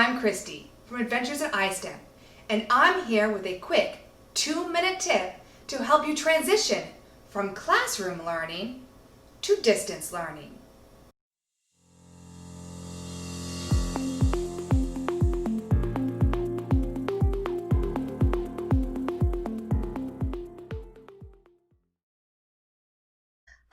I'm Christy from Adventures in iSTEM, and I'm here with a quick 2-minute tip to help you transition from classroom learning to distance learning.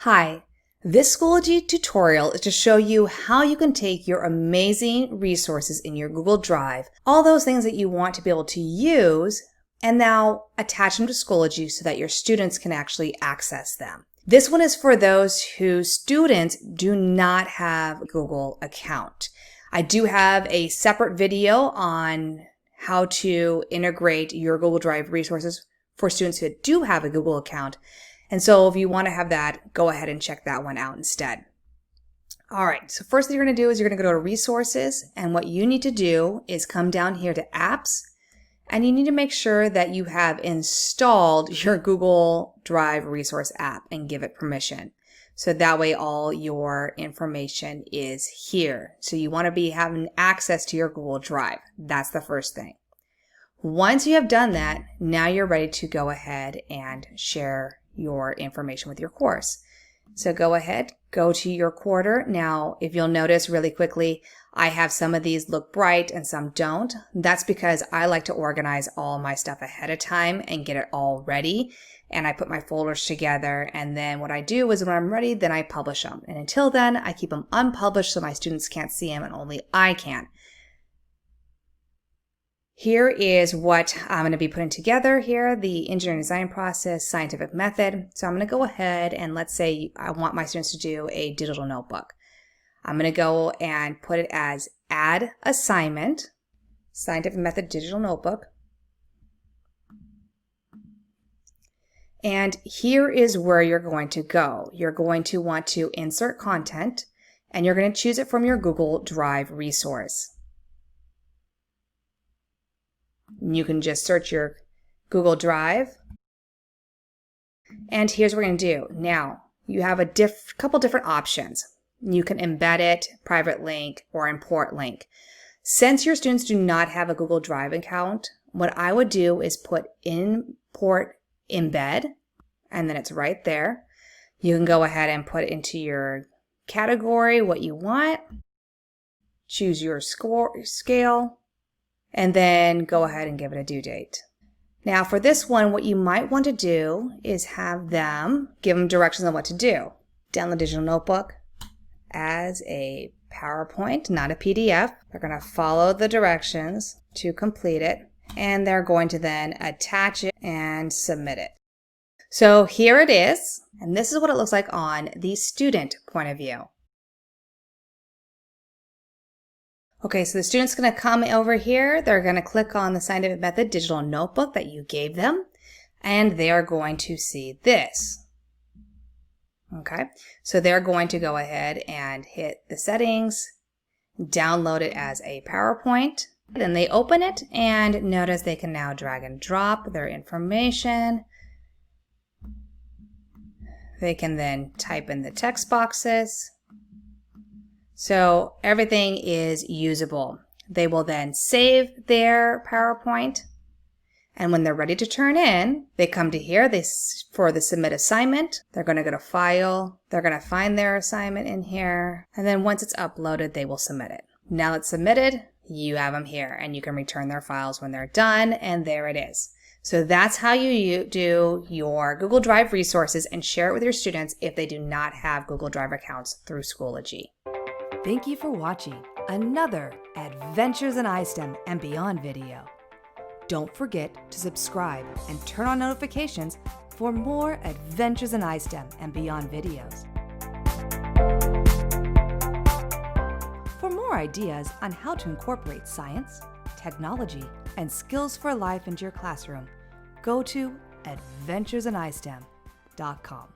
Hi, this Schoology tutorial is to show you how you can take your amazing resources in your Google Drive, all those things that you want to be able to use, and now attach them to Schoology so that your students can actually access them. This one is for those whose students do not have a Google account. I do have a separate video on how to integrate your Google Drive resources for students who do have a Google account. And so if you want to have that, go ahead and check that one out instead. All right, so first thing you're going to do is you're going to go to Resources, and what you need to do is come down here to Apps, and you need to make sure that you have installed your Google Drive resource app and give it permission. So that way all your information is here. So you want to be having access to your Google Drive. That's the first thing. Once you have done that, now you're ready to go ahead and share your information with your course. So go ahead, go to your quarter. Now, if you'll notice really quickly, I have some of these look bright and some don't. That's because I like to organize all my stuff ahead of time and get it all ready. And I put my folders together, and then what I do is when I'm ready, then I publish them. And until then, I keep them unpublished so my students can't see them and only I can. Here is what I'm going to be putting together here, the engineering design process, scientific method. So I'm going to go ahead and let's say I want my students to do a digital notebook. I'm going to go and put it as add assignment, scientific method digital notebook. And here is where you're going to go. You're going to want to insert content, and you're going to choose it from your Google Drive resource. You can just search your Google Drive. And here's what we're going to do. Now, you have a couple different options. You can embed it, private link, or import link. Since your students do not have a Google Drive account, what I would do is put import embed, and then it's right there. You can go ahead and put it into your category, what you want. Choose your scale. And then go ahead and give it a due date. Now for this one, what you might want to do is have them, give them directions on what to do. Download digital notebook as a PowerPoint, not a PDF. They're going to follow the directions to complete it, and they're going to then attach it and submit it. So here it is, and this is what it looks like on the student point of view. Okay, so the student's going to come over here. They're going to click on the scientific method digital notebook that you gave them, and they are going to see this. Okay, so they're going to go ahead and hit the settings, download it as a PowerPoint. Then they open it, and notice they can now drag and drop their information. They can then type in the text boxes. So everything is usable. They will then save their PowerPoint, and when they're ready to turn in, they come to here for the submit assignment. They're going to go to file, they're going to find their assignment in here, and then once it's uploaded, they will submit it. Now it's submitted, you have them here, and you can return their files when they're done, and there it is. So that's how you do your Google Drive resources and share it with your students if they do not have Google Drive accounts through Schoology. Thank you for watching another Adventures in iSTEM and Beyond video. Don't forget to subscribe and turn on notifications for more Adventures in iSTEM and Beyond videos. For more ideas on how to incorporate science, technology, and skills for life into your classroom, go to adventuresinistem.com.